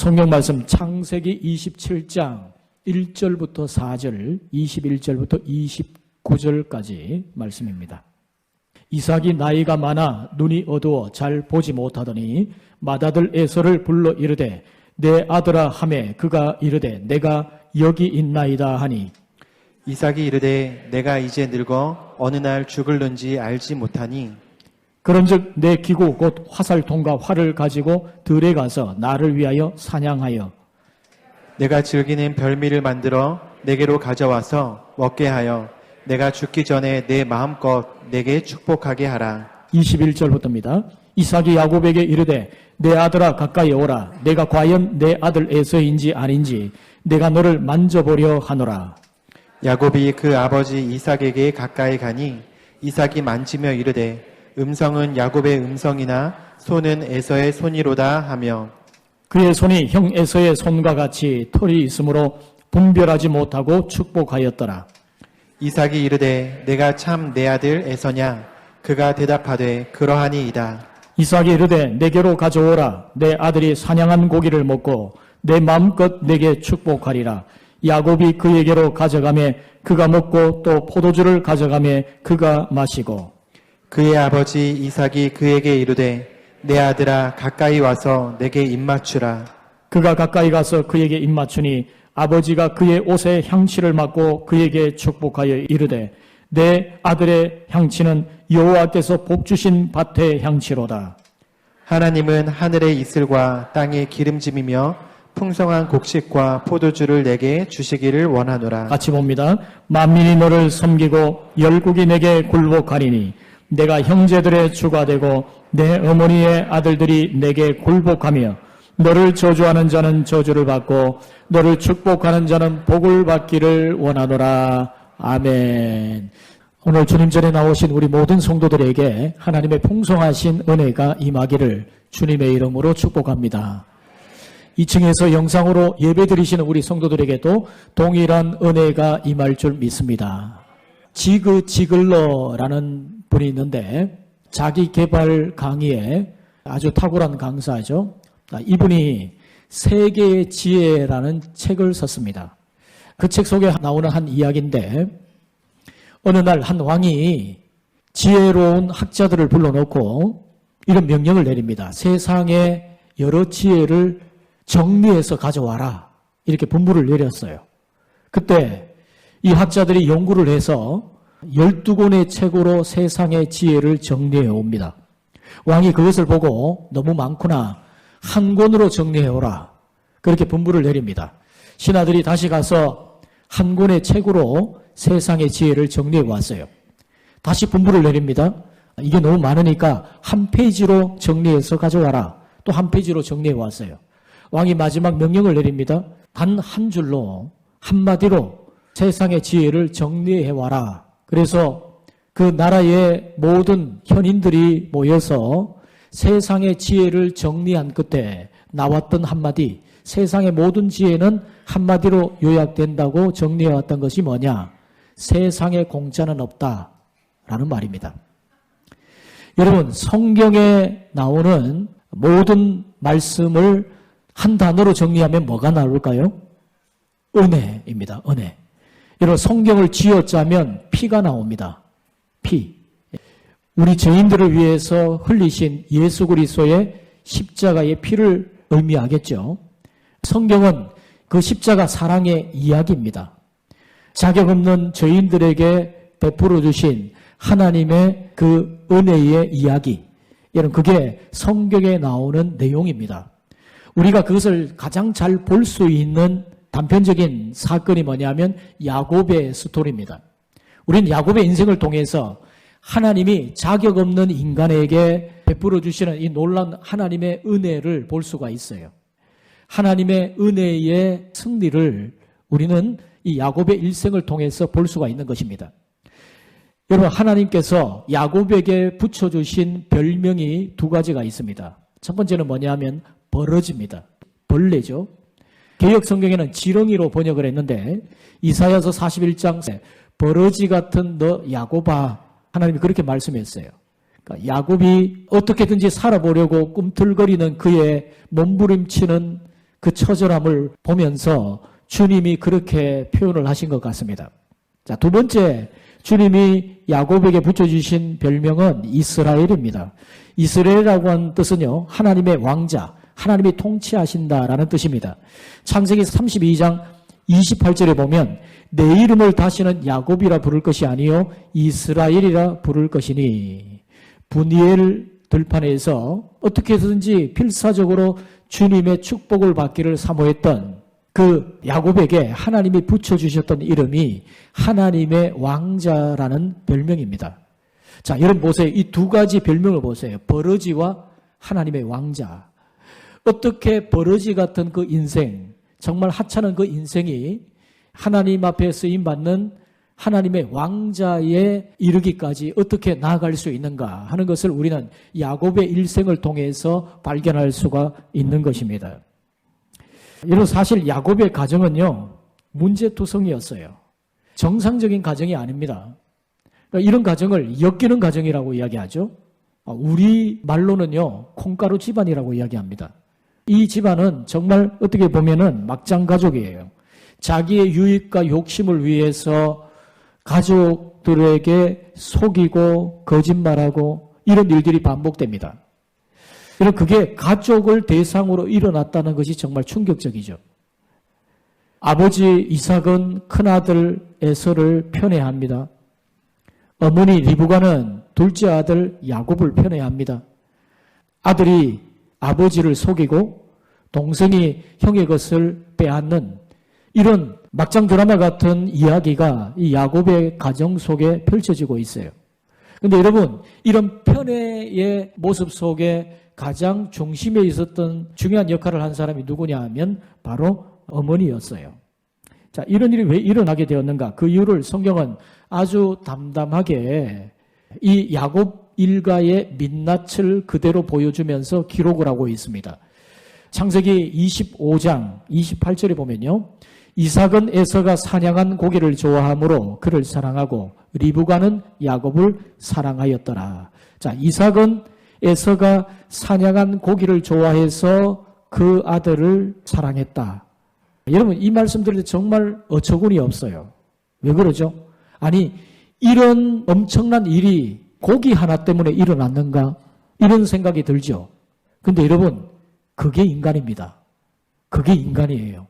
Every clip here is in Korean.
성경 말씀 창세기 27장 1절부터 4절, 21절부터 29절까지 말씀입니다. 이삭이 나이가 많아 눈이 어두워 잘 보지 못하더니 맏아들 에서를 불러 이르되 내 아들아 하매 그가 이르되 내가 여기 있나이다 하니 이삭이 이르되 내가 이제 늙어 어느 날 죽을는지 알지 못하니 그런즉 내 기구 곧 화살통과 활을 가지고 들에 가서 나를 위하여 사냥하여 내가 즐기는 별미를 만들어 내게로 가져와서 먹게 하여 내가 죽기 전에 내 마음껏 내게 축복하게 하라. 21절부터입니다. 이삭이 야곱에게 이르되 내 아들아 가까이 오라. 내가 과연 내 아들 에서인지 아닌지 내가 너를 만져보려 하노라. 야곱이 그 아버지 이삭에게 가까이 가니 이삭이 만지며 이르되 음성은 야곱의 음성이나 손은 에서의 손이로다 하며 그의 손이 형 에서의 손과 같이 털이 있으므로 분별하지 못하고 축복하였더라. 이삭이 이르되 내가 참 내 아들 에서냐? 그가 대답하되 그러하니이다. 이삭이 이르되 내게로 가져오라. 내 아들이 사냥한 고기를 먹고 내 마음껏 내게 축복하리라. 야곱이 그에게로 가져가매 그가 먹고 또 포도주를 가져가매 그가 마시고 그의 아버지 이삭이 그에게 이르되 내 아들아 가까이 와서 내게 입맞추라. 그가 가까이 가서 그에게 입맞추니 아버지가 그의 옷에 향취를 맡고 그에게 축복하여 이르되 내 아들의 향취는 여호와께서 복주신 밭의 향취로다. 하나님은 하늘의 이슬과 땅의 기름짐이며 풍성한 곡식과 포도주를 내게 주시기를 원하노라. 같이 봅니다. 만민이 너를 섬기고 열국이 내게 굴복하리니 내가 형제들의 주가 되고 내 어머니의 아들들이 내게 굴복하며 너를 저주하는 자는 저주를 받고 너를 축복하는 자는 복을 받기를 원하노라. 아멘. 오늘 주님 전에 나오신 우리 모든 성도들에게 하나님의 풍성하신 은혜가 임하기를 주님의 이름으로 축복합니다. 2층에서 영상으로 예배드리시는 우리 성도들에게도 동일한 은혜가 임할 줄 믿습니다. 지그 지글러라는 분이 있는데 자기 개발 강의에 아주 탁월한 강사죠. 이분이 세계의 지혜라는 책을 썼습니다. 그 책 속에 나오는 한 이야기인데 어느 날 한 왕이 지혜로운 학자들을 불러놓고 이런 명령을 내립니다. 세상의 여러 지혜를 정리해서 가져와라. 이렇게 분부를 내렸어요. 그때 이 학자들이 연구를 해서 12권의 책으로 세상의 지혜를 정리해 옵니다. 왕이 그것을 보고 너무 많구나. 한 권으로 정리해 오라. 그렇게 분부를 내립니다. 신하들이 다시 가서 한 권의 책으로 세상의 지혜를 정리해 왔어요. 다시 분부를 내립니다. 이게 너무 많으니까 한 페이지로 정리해서 가져와라. 또 한 페이지로 정리해 왔어요. 왕이 마지막 명령을 내립니다. 단 한 줄로 한마디로 세상의 지혜를 정리해 와라. 그래서 그 나라의 모든 현인들이 모여서 세상의 지혜를 정리한 끝에 나왔던 한마디, 세상의 모든 지혜는 한마디로 요약된다고 정리해왔던 것이 뭐냐? 세상에 공짜는 없다라는 말입니다. 여러분, 성경에 나오는 모든 말씀을 한 단어로 정리하면 뭐가 나올까요? 은혜입니다. 은혜. 여러분, 성경을 쥐어짜면 피가 나옵니다. 피. 우리 죄인들을 위해서 흘리신 예수 그리스도의 십자가의 피를 의미하겠죠. 성경은 그 십자가 사랑의 이야기입니다. 자격 없는 죄인들에게 베풀어 주신 하나님의 그 은혜의 이야기. 여러분, 그게 성경에 나오는 내용입니다. 우리가 그것을 가장 잘 볼 수 있는 단편적인 사건이 뭐냐면 야곱의 스토리입니다. 우리는 야곱의 인생을 통해서 하나님이 자격 없는 인간에게 베풀어 주시는 이 놀라운 하나님의 은혜를 볼 수가 있어요. 하나님의 은혜의 승리를 우리는 이 야곱의 일생을 통해서 볼 수가 있는 것입니다. 여러분, 하나님께서 야곱에게 붙여주신 별명이 두 가지가 있습니다. 첫 번째는 뭐냐면 버러지입니다. 벌레죠. 개역 성경에는 지렁이로 번역을 했는데 이사야서 41장 버러지 같은 너 야곱아, 하나님이 그렇게 말씀했어요. 그러니까 야곱이 어떻게든지 살아보려고 꿈틀거리는 그의 몸부림치는 그 처절함을 보면서 주님이 그렇게 표현을 하신 것 같습니다. 자, 두 번째, 주님이 야곱에게 붙여주신 별명은 이스라엘입니다. 이스라엘이라고 하는 뜻은요, 하나님의 왕자, 하나님이 통치하신다라는 뜻입니다. 창세기 32장 28절에 보면 내 이름을 다시는 야곱이라 부를 것이 아니요 이스라엘이라 부를 것이니, 분이엘 들판에서 어떻게 해서든지 필사적으로 주님의 축복을 받기를 사모했던 그 야곱에게 하나님이 붙여주셨던 이름이 하나님의 왕자라는 별명입니다. 자, 여러분 보세요. 이 두 가지 별명을 보세요. 버러지와 하나님의 왕자. 어떻게 버러지 같은 그 인생, 정말 하찮은 그 인생이 하나님 앞에 쓰임받는 하나님의 왕자에 이르기까지 어떻게 나아갈 수 있는가 하는 것을 우리는 야곱의 일생을 통해서 발견할 수가 있는 것입니다. 여러분, 사실 야곱의 가정은요, 문제투성이었어요. 정상적인 가정이 아닙니다. 그러니까 이런 가정을 엮이는 가정이라고 이야기하죠. 우리 말로는요, 콩가루 집안이라고 이야기합니다. 이 집안은 정말 어떻게 보면은 막장 가족이에요. 자기의 유익과 욕심을 위해서 가족들에게 속이고 거짓말하고 이런 일들이 반복됩니다. 그리고 그게 가족을 대상으로 일어났다는 것이 정말 충격적이죠. 아버지 이삭은 큰아들 에서를 편애합니다. 어머니 리브가는 둘째 아들 야곱을 편애합니다. 아들이 아버지를 속이고 동생이 형의 것을 빼앗는 이런 막장 드라마 같은 이야기가 이 야곱의 가정 속에 펼쳐지고 있어요. 그런데 여러분, 이런 편애의 모습 속에 가장 중심에 있었던 중요한 역할을 한 사람이 누구냐 하면 바로 어머니였어요. 자, 이런 일이 왜 일어나게 되었는가? 그 이유를 성경은 아주 담담하게 이 야곱 일가의 민낯을 그대로 보여주면서 기록을 하고 있습니다. 창세기 25장 28절에 보면요. 이삭은 에서가 사냥한 고기를 좋아하므로 그를 사랑하고 리브가는 야곱을 사랑하였더라. 자, 이삭은 에서가 사냥한 고기를 좋아해서 그 아들을 사랑했다. 여러분, 이 말씀 들을 때 정말 어처구니 없어요. 왜 그러죠? 아니, 이런 엄청난 일이 고기 하나 때문에 일어났는가? 이런 생각이 들죠. 근데 여러분, 그게 인간입니다. 그게 인간이에요.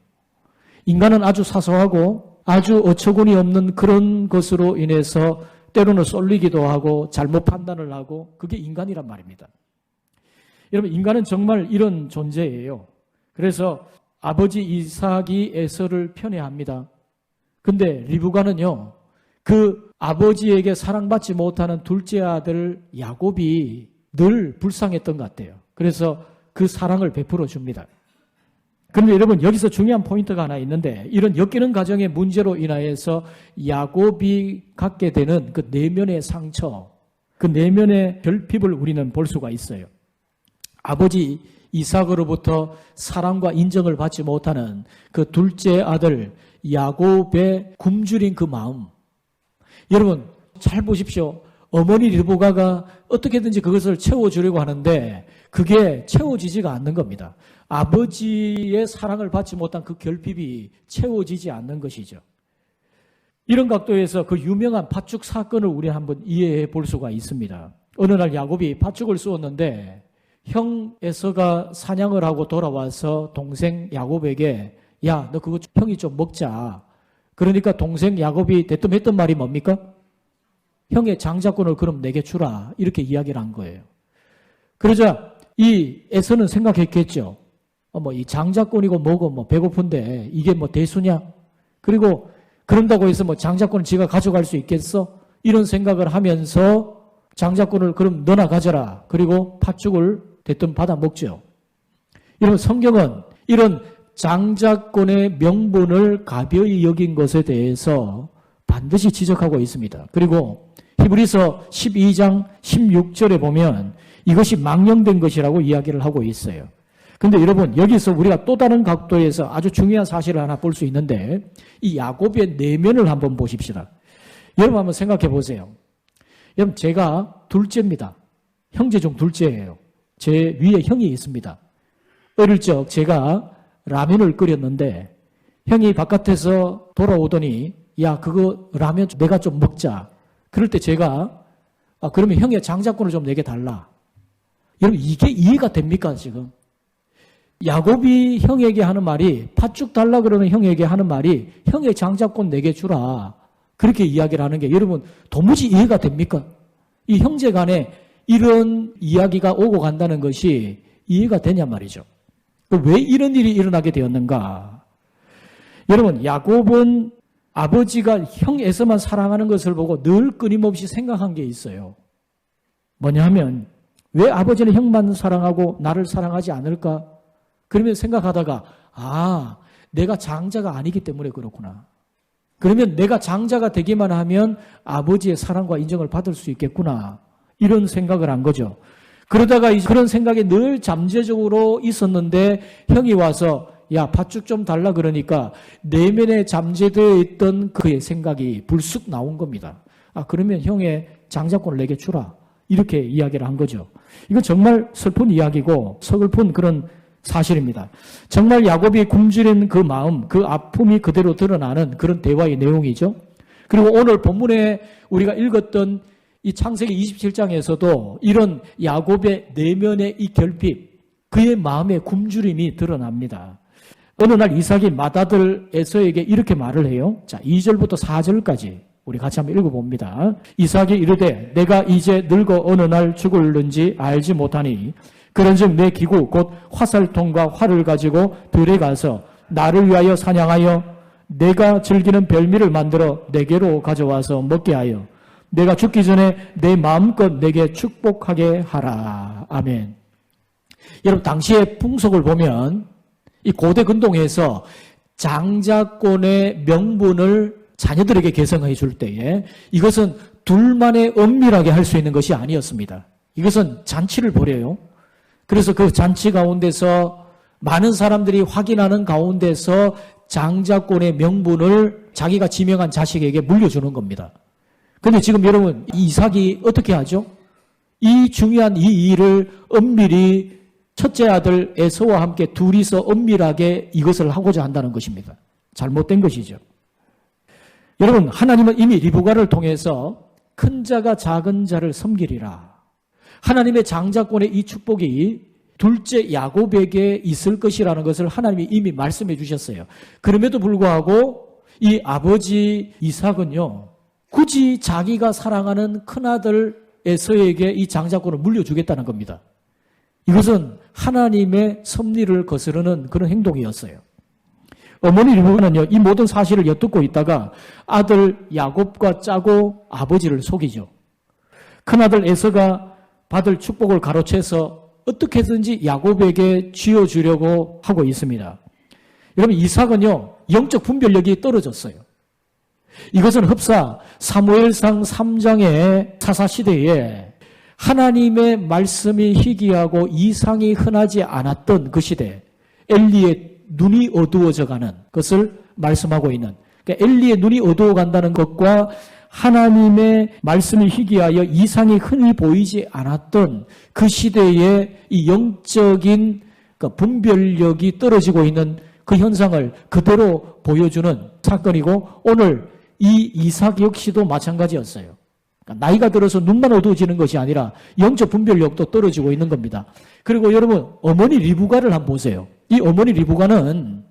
인간은 아주 사소하고 아주 어처구니 없는 그런 것으로 인해서 때로는 쏠리기도 하고 잘못 판단을 하고, 그게 인간이란 말입니다. 여러분, 인간은 정말 이런 존재예요. 그래서 아버지 이삭이 에서를 편애합니다. 근데 리브가는요, 그 아버지에게 사랑받지 못하는 둘째 아들 야곱이 늘 불쌍했던 것 같아요. 그래서 그 사랑을 베풀어 줍니다. 그런데 여러분, 여기서 중요한 포인트가 하나 있는데, 이런 엮이는 가정의 문제로 인하여서 야곱이 갖게 되는 그 내면의 상처, 그 내면의 결핍을 우리는 볼 수가 있어요. 아버지 이삭으로부터 사랑과 인정을 받지 못하는 그 둘째 아들 야곱의 굶주린 그 마음. 여러분, 잘 보십시오. 어머니 리브가가 어떻게든지 그것을 채워주려고 하는데 그게 채워지지가 않는 겁니다. 아버지의 사랑을 받지 못한 그 결핍이 채워지지 않는 것이죠. 이런 각도에서 그 유명한 팥죽 사건을 우리 한번 이해해 볼 수가 있습니다. 어느 날 야곱이 팥죽을 쏘았는데 형 에서가 사냥을 하고 돌아와서 동생 야곱에게, 야, 너 그거 형이 좀 먹자. 그러니까 동생 야곱이 대뜸 했던 말이 뭡니까? 형의 장자권을 그럼 내게 주라. 이렇게 이야기를 한 거예요. 그러자 이 에서는 생각했겠죠. 이 장자권이고 뭐고 배고픈데 이게 대수냐? 그리고 그런다고 해서 장자권을 지가 가져갈 수 있겠어? 이런 생각을 하면서 장자권을 그럼 너나 가져라. 그리고 팥죽을 대뜸 받아 먹죠. 이런 성경은 이런 장자권의 명분을 가벼이 여긴 것에 대해서 반드시 지적하고 있습니다. 그리고 히브리서 12장 16절에 보면 이것이 망령된 것이라고 이야기를 하고 있어요. 근데 여러분, 여기서 우리가 또 다른 각도에서 아주 중요한 사실을 하나 볼 수 있는데, 이 야곱의 내면을 한번 보십시다. 여러분 한번 생각해 보세요. 여러분, 제가 둘째입니다. 형제 중 둘째예요. 제 위에 형이 있습니다. 어릴 적 제가 라면을 끓였는데 형이 바깥에서 돌아오더니 야, 그거 라면 내가 좀 먹자. 그럴 때 제가 그러면 형의 장자권을 좀 내게 달라. 여러분, 이게 이해가 됩니까, 지금? 야곱이 형에게 하는 말이, 팥죽 달라 그러는 형에게 하는 말이, 형의 장자권 내게 주라. 그렇게 이야기를 하는 게, 여러분, 도무지 이해가 됩니까? 이 형제 간에 이런 이야기가 오고 간다는 것이 이해가 되냔 말이죠. 왜 이런 일이 일어나게 되었는가? 여러분, 야곱은 아버지가 형 에서만 사랑하는 것을 보고 늘 끊임없이 생각한 게 있어요. 뭐냐 하면, 왜 아버지는 형만 사랑하고 나를 사랑하지 않을까? 그러면 생각하다가 내가 장자가 아니기 때문에 그렇구나. 그러면 내가 장자가 되기만 하면 아버지의 사랑과 인정을 받을 수 있겠구나. 이런 생각을 한 거죠. 그러다가 이제 그런 생각이 늘 잠재적으로 있었는데 형이 와서 야, 팥죽 좀 달라 그러니까 내면에 잠재되어 있던 그의 생각이 불쑥 나온 겁니다. 그러면 형의 장자권을 내게 주라. 이렇게 이야기를 한 거죠. 이건 정말 슬픈 이야기고 서글픈 그런 사실입니다. 정말 야곱이 굶주린 그 마음, 그 아픔이 그대로 드러나는 그런 대화의 내용이죠. 그리고 오늘 본문에 우리가 읽었던 이 창세기 27장에서도 이런 야곱의 내면의 이 결핍, 그의 마음의 굶주림이 드러납니다. 어느 날 이삭이 맏아들 에서에게 이렇게 말을 해요. 자, 2절부터 4절까지 우리 같이 한번 읽어봅니다. 이삭이 이르되 내가 이제 늙어 어느 날 죽을는지 알지 못하니 그런즉 내 기구 곧 화살통과 활을 가지고 들에 가서 나를 위하여 사냥하여 내가 즐기는 별미를 만들어 내게로 가져와서 먹게 하여 내가 죽기 전에 내 마음껏 내게 축복하게 하라. 아멘. 여러분, 당시의 풍속을 보면 이 고대 근동에서 장자권의 명분을 자녀들에게 계승해 줄 때에 이것은 둘만의 은밀하게 할 수 있는 것이 아니었습니다. 이것은 잔치를 벌여요. 그래서 그 잔치 가운데서 많은 사람들이 확인하는 가운데서 장자권의 명분을 자기가 지명한 자식에게 물려주는 겁니다. 그런데 지금 여러분, 이삭이 어떻게 하죠? 이 중요한 이 일을 은밀히 첫째 아들 에서와 함께 둘이서 은밀하게 이것을 하고자 한다는 것입니다. 잘못된 것이죠. 여러분, 하나님은 이미 리브가를 통해서 큰 자가 작은 자를 섬기리라. 하나님의 장자권의 이 축복이 둘째 야곱에게 있을 것이라는 것을 하나님이 이미 말씀해 주셨어요. 그럼에도 불구하고 이 아버지 이삭은요, 굳이 자기가 사랑하는 큰아들 에서에게 이 장자권을 물려주겠다는 겁니다. 이것은 하나님의 섭리를 거스르는 그런 행동이었어요. 어머니 리브가는요, 이 모든 사실을 엿듣고 있다가 아들 야곱과 짜고 아버지를 속이죠. 큰아들 에서가 받을 축복을 가로채서 어떻게든지 야곱에게 쥐어주려고 하고 있습니다. 여러분, 이삭은요, 영적 분별력이 떨어졌어요. 이것은 흡사 사무엘상 3장의 사사시대에 하나님의 말씀이 희귀하고 이상이 흔하지 않았던 그 시대, 엘리의 눈이 어두워져가는 것을 말씀하고 있는, 그러니까 엘리의 눈이 어두워간다는 것과 하나님의 말씀이 희귀하여 이상이 흔히 보이지 않았던 그 시대의 이 영적인 분별력이 떨어지고 있는 그 현상을 그대로 보여주는 사건이고, 오늘 이 이삭 역시도 마찬가지였어요. 그러니까 나이가 들어서 눈만 어두워지는 것이 아니라 영적 분별력도 떨어지고 있는 겁니다. 그리고 여러분, 어머니 리브가를 한번 보세요. 이 어머니 리브가는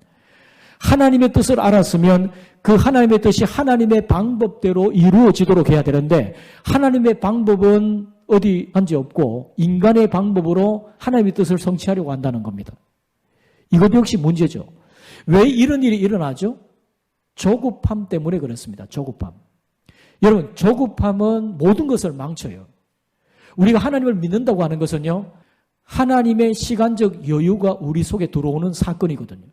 하나님의 뜻을 알았으면 그 하나님의 뜻이 하나님의 방법대로 이루어지도록 해야 되는데, 하나님의 방법은 어디 한지 없고 인간의 방법으로 하나님의 뜻을 성취하려고 한다는 겁니다. 이것 역시 문제죠. 왜 이런 일이 일어나죠? 조급함 때문에 그렇습니다. 조급함. 여러분, 조급함은 모든 것을 망쳐요. 우리가 하나님을 믿는다고 하는 것은요, 하나님의 시간적 여유가 우리 속에 들어오는 사건이거든요.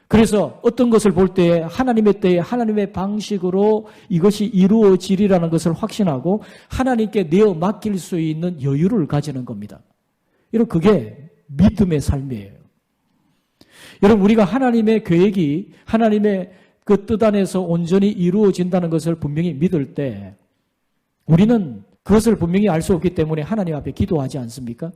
그래서 어떤 것을 볼 때 하나님의 때에 하나님의 방식으로 이것이 이루어지리라는 것을 확신하고 하나님께 내어 맡길 수 있는 여유를 가지는 겁니다. 여러분, 그게 믿음의 삶이에요. 여러분, 우리가 하나님의 계획이 하나님의 그 뜻 안에서 온전히 이루어진다는 것을 분명히 믿을 때 우리는 그것을 분명히 알 수 없기 때문에 하나님 앞에 기도하지 않습니까?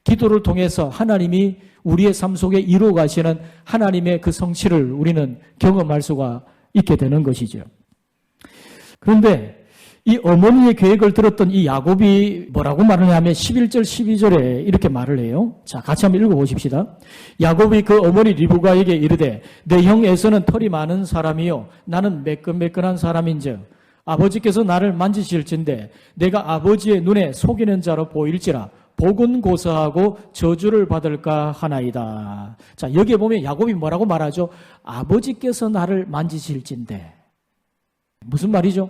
기도를 통해서 하나님이 우리의 삶 속에 이루어 가시는 하나님의 그 성취를 우리는 경험할 수가 있게 되는 것이죠. 그런데 이 어머니의 계획을 들었던 이 야곱이 뭐라고 말을 하면 11절 12절에 이렇게 말을 해요. 자, 같이 한번 읽어보십시다. 야곱이 그 어머니 리브가에게 이르되 내 형 에서는 털이 많은 사람이요 나는 매끈매끈한 사람인즉 아버지께서 나를 만지실진데 내가 아버지의 눈에 속이는 자로 보일지라 복은 고사하고 저주를 받을까 하나이다. 자, 여기에 보면 야곱이 뭐라고 말하죠? 아버지께서 나를 만지실진데. 무슨 말이죠?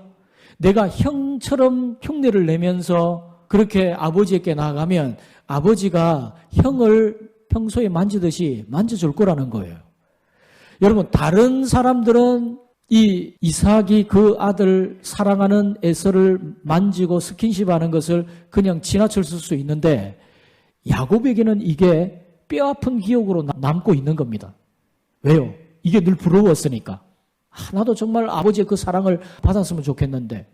내가 형처럼 흉내를 내면서 그렇게 아버지에게 나아가면 아버지가 형을 평소에 만지듯이 만져줄 거라는 거예요. 여러분, 다른 사람들은 이 이삭이 그 아들 사랑하는 에서를 만지고 스킨십하는 것을 그냥 지나칠 수 있는데 야곱에게는 이게 뼈아픈 기억으로 남고 있는 겁니다. 왜요? 이게 늘 부러웠으니까. 나도 정말 아버지의 그 사랑을 받았으면 좋겠는데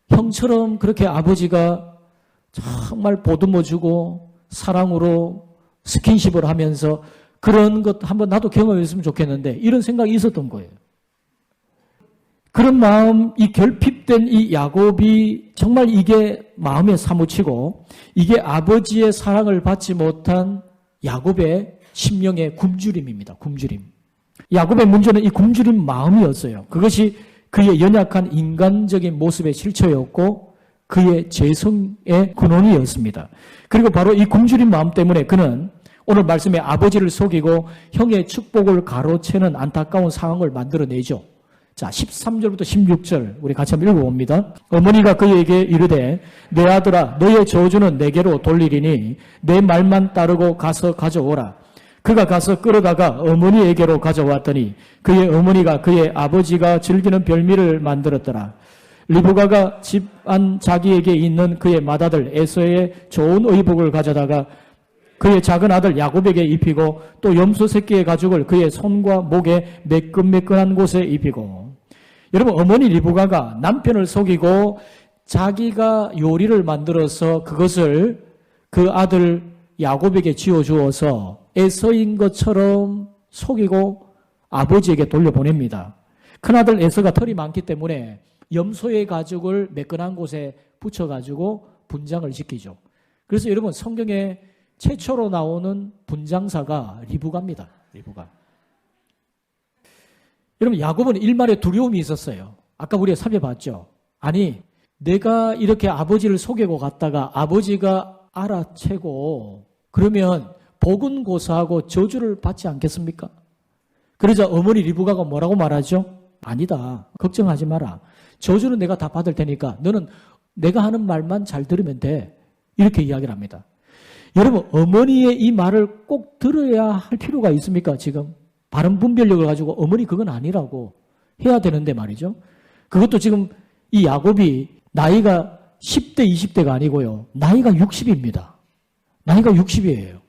형처럼 그렇게 아버지가 정말 보듬어주고 사랑으로 스킨십을 하면서 그런 것 한번 나도 경험했으면 좋겠는데 이런 생각이 있었던 거예요. 그런 마음, 이 결핍된 이 야곱이 정말 이게 마음에 사무치고 이게 아버지의 사랑을 받지 못한 야곱의 심령의 굶주림입니다. 굶주림. 야곱의 문제는 이 굶주린 마음이었어요. 그것이 그의 연약한 인간적인 모습의 실체였고 그의 죄성의 근원이었습니다. 그리고 바로 이 굶주린 마음 때문에 그는 오늘 말씀에 아버지를 속이고 형의 축복을 가로채는 안타까운 상황을 만들어내죠. 자, 13절부터 16절 우리 같이 한번 읽어봅니다. 어머니가 그에게 이르되 내 아들아 너의 저주는 내게로 돌리리니 내 말만 따르고 가서 가져오라. 그가 가서 끌어다가 어머니에게로 가져왔더니 그의 어머니가 그의 아버지가 즐기는 별미를 만들었더라. 리브가가 집안 자기에게 있는 그의 맏아들 에서의 좋은 의복을 가져다가 그의 작은 아들 야곱에게 입히고 또 염소 새끼의 가죽을 그의 손과 목에 매끈매끈한 곳에 입히고. 여러분, 어머니 리브가가 남편을 속이고 자기가 요리를 만들어서 그것을 그 아들 야곱에게 지어주어서 에서인 것처럼 속이고 아버지에게 돌려보냅니다. 큰아들 에서가 털이 많기 때문에 염소의 가죽을 매끈한 곳에 붙여가지고 분장을 시키죠. 그래서 여러분, 성경에 최초로 나오는 분장사가 리브가입니다. 리브가. 여러분, 야곱은 일말의 두려움이 있었어요. 아까 우리가 살펴봤죠. 아니, 내가 이렇게 아버지를 속이고 갔다가 아버지가 알아채고 그러면 복은 고사하고 저주를 받지 않겠습니까? 그러자 어머니 리브가가 뭐라고 말하죠? 아니다. 걱정하지 마라. 저주는 내가 다 받을 테니까 너는 내가 하는 말만 잘 들으면 돼. 이렇게 이야기를 합니다. 여러분, 어머니의 이 말을 꼭 들어야 할 필요가 있습니까? 지금 바른 분별력을 가지고 어머니 그건 아니라고 해야 되는데 말이죠. 그것도 지금 이 야곱이 나이가 10대, 20대가 아니고요. 나이가 60입니다. 나이가 60이에요.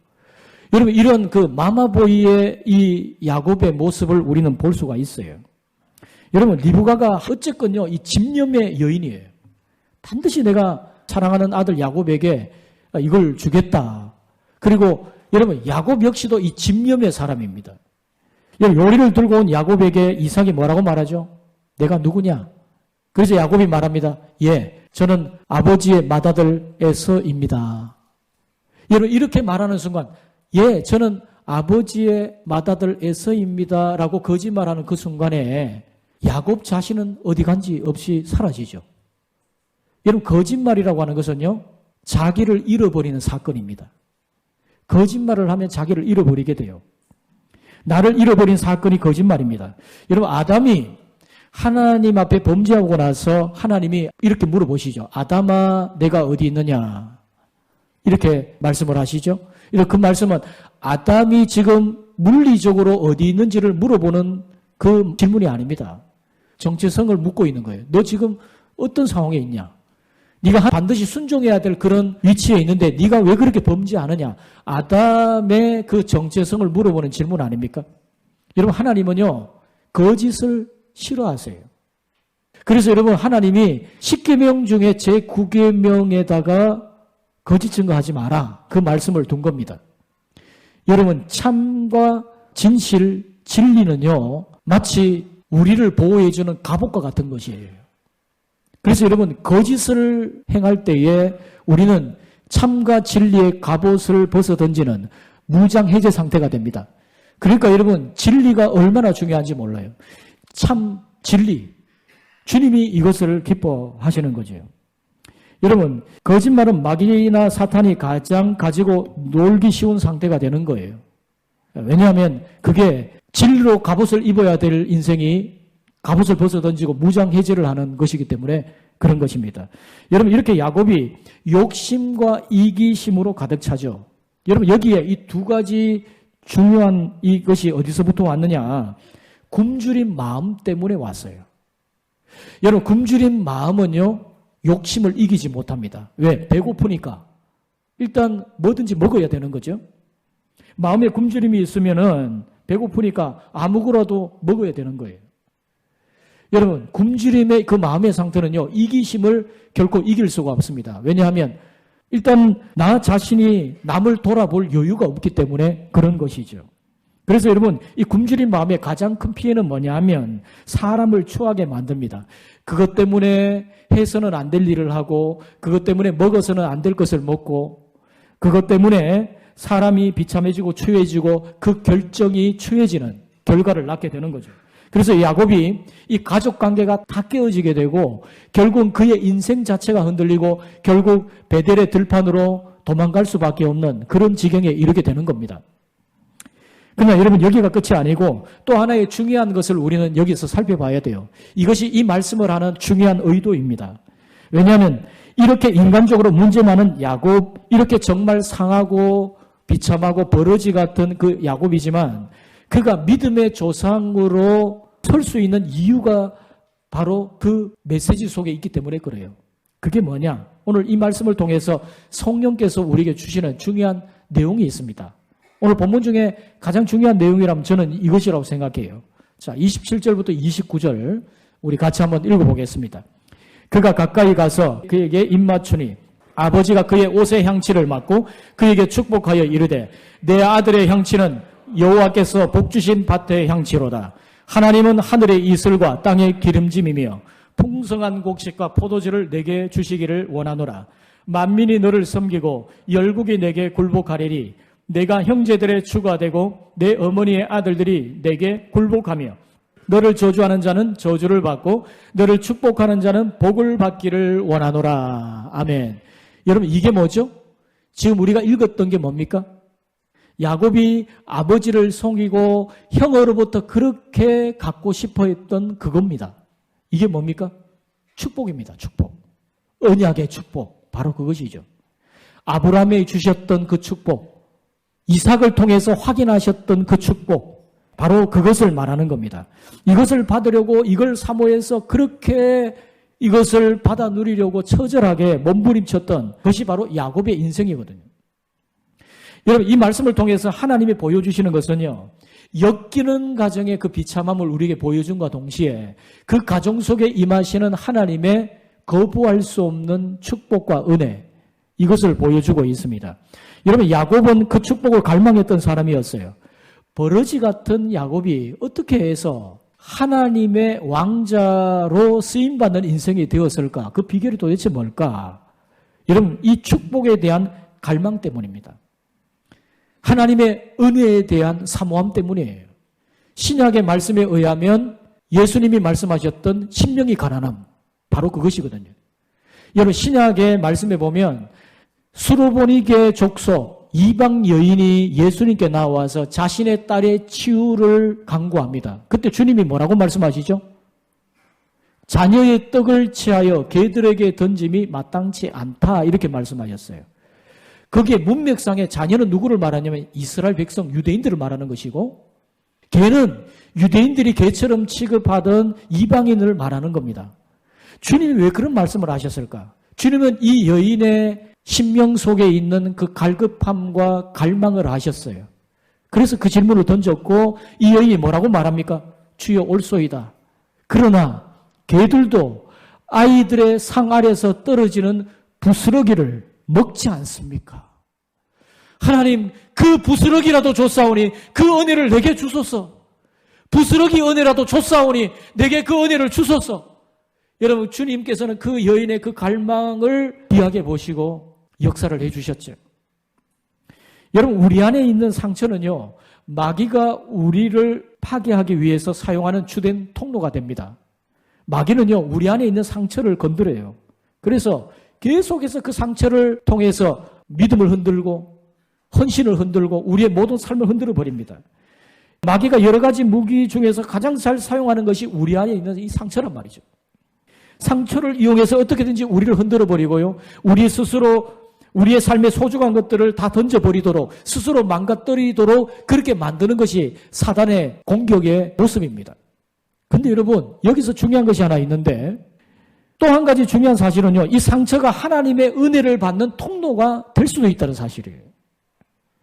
여러분, 이런 그 마마보이의 이 야곱의 모습을 우리는 볼 수가 있어요. 여러분, 리브가가 어쨌건요, 이 집념의 여인이에요. 반드시 내가 사랑하는 아들 야곱에게 이걸 주겠다. 그리고 여러분, 야곱 역시도 이 집념의 사람입니다. 여러분, 요리를 들고 온 야곱에게 이삭이 뭐라고 말하죠? 내가 누구냐? 그래서 야곱이 말합니다. 예, 저는 아버지의 맏아들 에서입니다. 여러분, 이렇게 말하는 순간 예, 저는 아버지의 맏아들 에서입니다 라고 거짓말하는 그 순간에 야곱 자신은 어디 간지 없이 사라지죠. 여러분, 거짓말이라고 하는 것은요, 자기를 잃어버리는 사건입니다. 거짓말을 하면 자기를 잃어버리게 돼요. 나를 잃어버린 사건이 거짓말입니다. 여러분, 아담이 하나님 앞에 범죄하고 나서 하나님이 이렇게 물어보시죠. 아담아, 내가 어디 있느냐? 이렇게 말씀을 하시죠. 그 말씀은 아담이 지금 물리적으로 어디 있는지를 물어보는 그 질문이 아닙니다. 정체성을 묻고 있는 거예요. 너 지금 어떤 상황에 있냐? 네가 반드시 순종해야 될 그런 위치에 있는데 네가 왜 그렇게 범죄하느냐? 아담의 그 정체성을 물어보는 질문 아닙니까? 여러분, 하나님은요, 거짓을 싫어하세요. 그래서 여러분, 하나님이 10계명 중에 제9계명에다가 거짓 증거하지 마라. 그 말씀을 둔 겁니다. 여러분, 참과 진실, 진리는요, 마치 우리를 보호해주는 갑옷과 같은 것이에요. 그래서 여러분, 거짓을 행할 때에 우리는 참과 진리의 갑옷을 벗어 던지는 무장 해제 상태가 됩니다. 그러니까 여러분, 진리가 얼마나 중요한지 몰라요. 참, 진리. 주님이 이것을 기뻐하시는 거죠. 여러분, 거짓말은 마귀나 사탄이 가장 가지고 놀기 쉬운 상태가 되는 거예요. 왜냐하면 그게 진리로 갑옷을 입어야 될 인생이 갑옷을 벗어 던지고 무장 해제를 하는 것이기 때문에 그런 것입니다. 여러분, 이렇게 야곱이 욕심과 이기심으로 가득 차죠. 여러분, 여기에 이 두 가지 중요한 이것이 어디서부터 왔느냐? 굶주린 마음 때문에 왔어요. 여러분, 굶주린 마음은요, 욕심을 이기지 못합니다. 왜? 배고프니까. 일단 뭐든지 먹어야 되는 거죠. 마음에 굶주림이 있으면은 배고프니까 아무거라도 먹어야 되는 거예요. 여러분, 굶주림의 그 마음의 상태는요, 이기심을 결코 이길 수가 없습니다. 왜냐하면 일단 나 자신이 남을 돌아볼 여유가 없기 때문에 그런 것이죠. 그래서 여러분, 이 굶주린 마음의 가장 큰 피해는 뭐냐 하면 사람을 추하게 만듭니다. 그것 때문에 해서는 안 될 일을 하고, 그것 때문에 먹어서는 안 될 것을 먹고, 그것 때문에 사람이 비참해지고 추해지고 그 결정이 추해지는 결과를 낳게 되는 거죠. 그래서 야곱이 이 가족 관계가 다 깨어지게 되고 결국은 그의 인생 자체가 흔들리고 결국 베델의 들판으로 도망갈 수밖에 없는 그런 지경에 이르게 되는 겁니다. 그러나 여러분, 여기가 끝이 아니고 또 하나의 중요한 것을 우리는 여기서 살펴봐야 돼요. 이것이 이 말씀을 하는 중요한 의도입니다. 왜냐하면 이렇게 인간적으로 문제 많은 야곱, 이렇게 정말 상하고 비참하고 버러지 같은 그 야곱이지만 그가 믿음의 조상으로 설 수 있는 이유가 바로 그 메시지 속에 있기 때문에 그래요. 그게 뭐냐? 오늘 이 말씀을 통해서 성령께서 우리에게 주시는 중요한 내용이 있습니다. 오늘 본문 중에 가장 중요한 내용이라면 저는 이것이라고 생각해요. 자, 27절부터 29절 우리 같이 한번 읽어보겠습니다. 그가 가까이 가서 그에게 입맞추니 아버지가 그의 옷의 향취를 맡고 그에게 축복하여 이르되 내 아들의 향취는 여호와께서 복주신 밭의 향취로다. 하나님은 하늘의 이슬과 땅의 기름짐이며 풍성한 곡식과 포도주를 내게 주시기를 원하노라. 만민이 너를 섬기고 열국이 내게 굴복하리니 내가 형제들의 주가 되고 내 어머니의 아들들이 내게 굴복하며 너를 저주하는 자는 저주를 받고 너를 축복하는 자는 복을 받기를 원하노라. 아멘. 여러분, 이게 뭐죠? 지금 우리가 읽었던 게 뭡니까? 야곱이 아버지를 속이고 형으로부터 그렇게 갖고 싶어 했던 그겁니다. 이게 뭡니까? 축복입니다. 축복. 언약의 축복. 바로 그것이죠. 아브라함에 주셨던 그 축복. 이삭을 통해서 확인하셨던 그 축복. 바로 그것을 말하는 겁니다. 이것을 받으려고 이걸 사모해서 그렇게 이것을 받아 누리려고 처절하게 몸부림쳤던 것이 바로 야곱의 인생이거든요. 여러분, 이 말씀을 통해서 하나님이 보여주시는 것은요, 엮이는 가정의 그 비참함을 우리에게 보여준과 동시에 그 가정 속에 임하시는 하나님의 거부할 수 없는 축복과 은혜, 이것을 보여주고 있습니다. 여러분, 야곱은 그 축복을 갈망했던 사람이었어요. 버러지 같은 야곱이 어떻게 해서 하나님의 왕자로 쓰임받는 인생이 되었을까? 그 비결이 도대체 뭘까? 여러분, 이 축복에 대한 갈망 때문입니다. 하나님의 은혜에 대한 사모함 때문이에요. 신약의 말씀에 의하면 예수님이 말씀하셨던 심령이 가난함, 바로 그것이거든요. 여러분, 신약의 말씀에 보면 수로보니게 족속 이방 여인이 예수님께 나와서 자신의 딸의 치유를 간구합니다. 그때 주님이 뭐라고 말씀하시죠? 자녀의 떡을 취하여 개들에게 던짐이 마땅치 않다, 이렇게 말씀하셨어요. 거기에 문맥상에 자녀는 누구를 말하냐면 이스라엘 백성 유대인들을 말하는 것이고, 개는 유대인들이 개처럼 취급하던 이방인을 말하는 겁니다. 주님이 왜 그런 말씀을 하셨을까? 주님은 이 여인의 심령 속에 있는 그 갈급함과 갈망을 아셨어요. 그래서 그 질문을 던졌고 이 여인이 뭐라고 말합니까? 주여 올소이다. 그러나 개들도 아이들의 상 아래서 떨어지는 부스러기를 먹지 않습니까? 하나님, 그 부스러기라도 줬사오니 그 은혜를 내게 주소서. 부스러기 은혜라도 줬사오니 내게 그 은혜를 주소서. 여러분, 주님께서는 그 여인의 그 갈망을 귀하게 보시고 역사를 해주셨죠. 여러분, 우리 안에 있는 상처는요, 마귀가 우리를 파괴하기 위해서 사용하는 주된 통로가 됩니다. 마귀는요, 우리 안에 있는 상처를 건드려요. 그래서 계속해서 그 상처를 통해서 믿음을 흔들고 헌신을 흔들고 우리의 모든 삶을 흔들어 버립니다. 마귀가 여러 가지 무기 중에서 가장 잘 사용하는 것이 우리 안에 있는 이 상처란 말이죠. 상처를 이용해서 어떻게든지 우리를 흔들어 버리고요, 우리 스스로 우리의 삶의 소중한 것들을 다 던져버리도록, 스스로 망가뜨리도록 그렇게 만드는 것이 사단의 공격의 모습입니다. 근데 여러분, 여기서 중요한 것이 하나 있는데, 또 한 가지 중요한 사실은요, 이 상처가 하나님의 은혜를 받는 통로가 될 수도 있다는 사실이에요.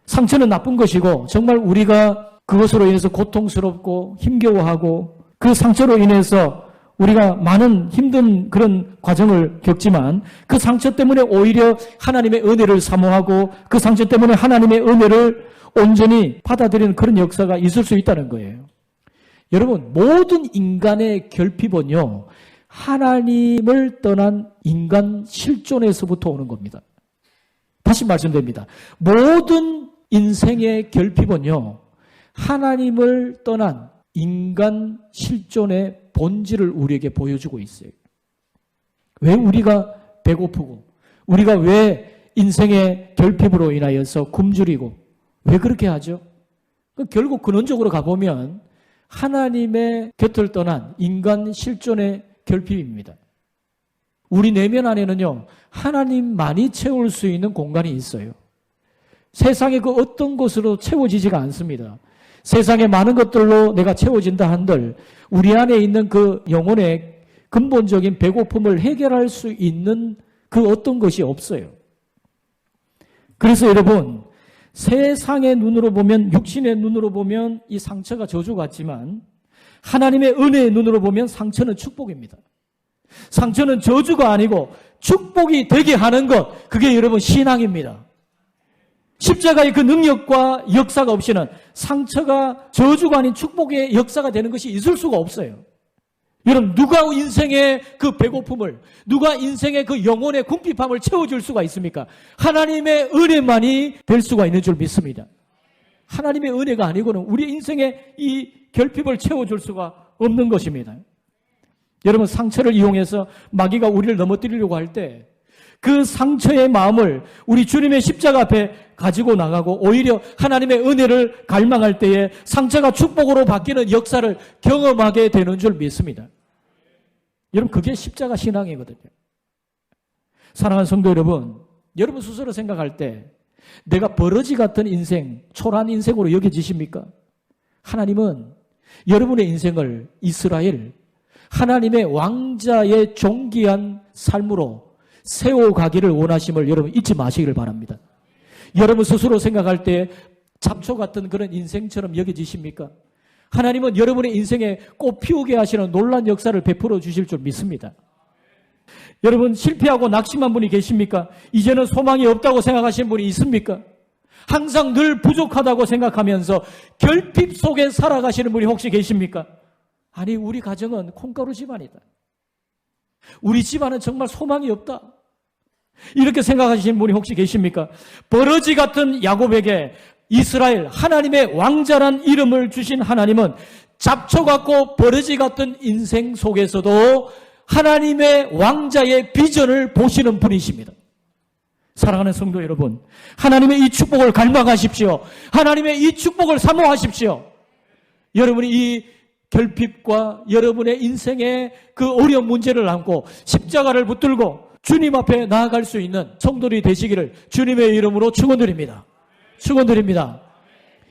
상처는 나쁜 것이고, 정말 우리가 그것으로 인해서 고통스럽고 힘겨워하고, 그 상처로 인해서 우리가 많은 힘든 그런 과정을 겪지만, 그 상처 때문에 오히려 하나님의 은혜를 사모하고, 그 상처 때문에 하나님의 은혜를 온전히 받아들이는 그런 역사가 있을 수 있다는 거예요. 여러분, 모든 인간의 결핍은요, 하나님을 떠난 인간 실존에서부터 오는 겁니다. 다시 말씀드립니다. 모든 인생의 결핍은요, 하나님을 떠난 인간 실존의 본질을 우리에게 보여주고 있어요. 왜 우리가 배고프고, 우리가 왜 인생의 결핍으로 인하여서 굶주리고, 왜 그렇게 하죠? 결국 근원적으로 가보면 하나님의 곁을 떠난 인간 실존의 결핍입니다. 우리 내면 안에는요, 하나님만이 채울 수 있는 공간이 있어요. 세상의 그 어떤 것으로 채워지지가 않습니다. 세상의 많은 것들로 내가 채워진다 한들 우리 안에 있는 그 영혼의 근본적인 배고픔을 해결할 수 있는 그 어떤 것이 없어요. 그래서 여러분, 세상의 눈으로 보면, 육신의 눈으로 보면 이 상처가 저주 같지만 하나님의 은혜의 눈으로 보면 상처는 축복입니다. 상처는 저주가 아니고 축복이 되게 하는 것, 그게 여러분 신앙입니다. 십자가의 그 능력과 역사가 없이는 상처가 저주가 아닌 축복의 역사가 되는 것이 있을 수가 없어요. 여러분, 누가 인생의 그 배고픔을, 누가 인생의 그 영혼의 궁핍함을 채워줄 수가 있습니까? 하나님의 은혜만이 될 수가 있는 줄 믿습니다. 하나님의 은혜가 아니고는 우리 인생의 이 결핍을 채워줄 수가 없는 것입니다. 여러분, 상처를 이용해서 마귀가 우리를 넘어뜨리려고 할 때 그 상처의 마음을 우리 주님의 십자가 앞에 가지고 나가고 오히려 하나님의 은혜를 갈망할 때에 상처가 축복으로 바뀌는 역사를 경험하게 되는 줄 믿습니다. 여러분, 그게 십자가 신앙이거든요. 사랑하는 성도 여러분, 여러분 스스로 생각할 때 내가 버러지 같은 인생, 초라한 인생으로 여겨지십니까? 하나님은 여러분의 인생을 이스라엘, 하나님의 왕자의 존귀한 삶으로 세워가기를 원하심을 여러분 잊지 마시기를 바랍니다. 여러분 스스로 생각할 때 잡초 같은 그런 인생처럼 여겨지십니까? 하나님은 여러분의 인생에 꽃 피우게 하시는 놀라운 역사를 베풀어 주실 줄 믿습니다. 여러분, 실패하고 낙심한 분이 계십니까? 이제는 소망이 없다고 생각하시는 분이 있습니까? 항상 늘 부족하다고 생각하면서 결핍 속에 살아가시는 분이 혹시 계십니까? 아니, 우리 가정은 콩가루 집안이다. 우리 집안은 정말 소망이 없다. 이렇게 생각하시는 분이 혹시 계십니까? 버러지 같은 야곱에게 이스라엘, 하나님의 왕자란 이름을 주신 하나님은 잡초 같고 버러지 같은 인생 속에서도 하나님의 왕자의 비전을 보시는 분이십니다. 사랑하는 성도 여러분, 하나님의 이 축복을 갈망하십시오. 하나님의 이 축복을 사모하십시오. 여러분이 이 결핍과 여러분의 인생의 그 어려운 문제를 안고 십자가를 붙들고 주님 앞에 나아갈 수 있는 성도들이 되시기를 주님의 이름으로 축원드립니다. 축원드립니다.